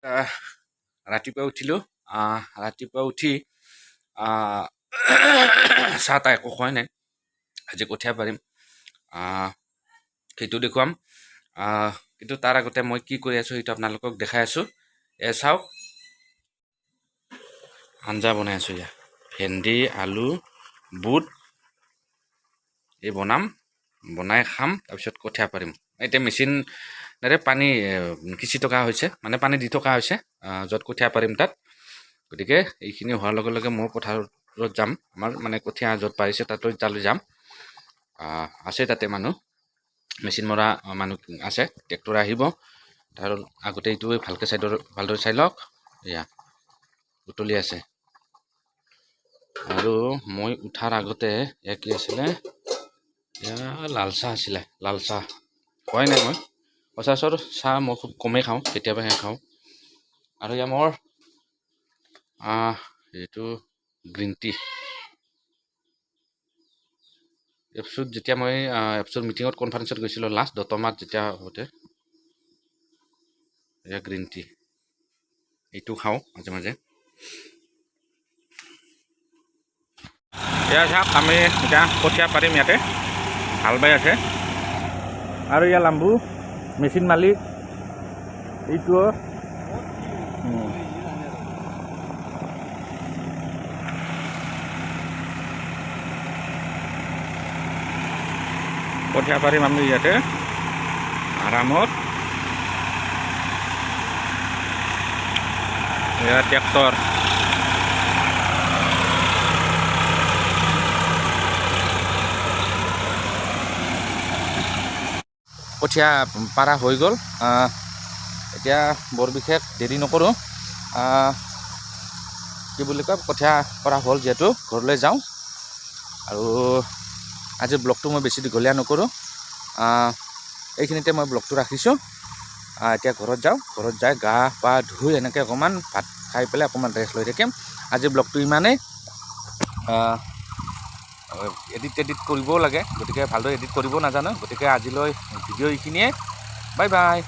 ৰাতিপুৱা উঠিলোঁ। ৰাতিপুৱা উঠি চাহ তাহ একো খোৱাই নাই। আজি কঠীয়া পাৰিম, সেইটো দেখুৱাম। কিন্তু তাৰ আগতে মই কি কৰি আছোঁ সেইটো আপোনালোকক দেখাই আছোঁ। চাওক, আঞ্জা বনাই আছোঁ। ইয়াত ভেন্দি, আলু, বুট এই বনাই খাম, তাৰপিছত কঠীয়া পাৰিম। এতিয়া মেচিনেৰে পানী সিঁচি থকা হৈছে, মানে পানী দি থকা হৈছে য'ত কঠীয়া পাৰিম তাত। গতিকে এইখিনি হোৱাৰ লগে লগে মই পথাৰত যাম। আমাৰ মানে কঠীয়া য'ত পাৰিছে তালৈ যাম। আছে তাতে মানুহ, মেচিন মৰা মানুহ আছে, ট্ৰেক্টৰ আহিব। তাৰ আগতে এইটো ভালদৰে চাই লওক। এয়া উতলি আছে। আৰু মই উঠাৰ আগতে এয়া কি আছিলে, লাল চাহ আছিলে। লাল চাহ খোৱাই নাই মই। সচৰাচৰ চাহ মই খুব কমেই খাওঁ, কেতিয়াবাহে খাওঁ। আৰু এয়া মোৰ এইটো গ্ৰীণ টি। এপছুত যেতিয়া মই এপছৰ মিটিঙত কনফাৰেঞ্চত গৈছিলোঁ লাষ্ট দতমাত যেতিয়া হওঁতে, এয়া গ্ৰীণ টি এইটো খাওঁ মাজে মাজে। এয়া চাওক, আমি এতিয়া কঠীয়া পাৰিম। ইয়াতে হাল বাই আছে। আৰু এয়া লাম্বু মেচিন মালিক, এইটো কঠীয়া পাৰিম আমি ইয়াতে আৰামত। এয়া ট্ৰেক্টৰ, কঠীয়া পাৰা হৈ গ'ল। এতিয়া বৰ বিশেষ দেৰি নকৰোঁ। কি বুলি কয়, কঠীয়া পৰা হ'ল যিহেতু ঘৰলৈ যাওঁ। আৰু আজিৰ ব্লগটো মই বেছি দীঘলীয়া নকৰোঁ। এইখিনিতে মই ব্লগটো ৰাখিছোঁ। এতিয়া ঘৰত যাওঁ। ঘৰত যাই গা পা ধুই এনেকৈ অকণমান ভাত খাই পেলাই অকণমান ৰেষ্ট লৈ থাকিম। আজিৰ ব্লগটো ইমানেই। এডিট কৰিবও লাগে, গতিকে ভালদৰে এডিট কৰিব নাজানো। গতিকে আজিলৈ ভিডিঅ' এইখিনিয়ে। Bye bye.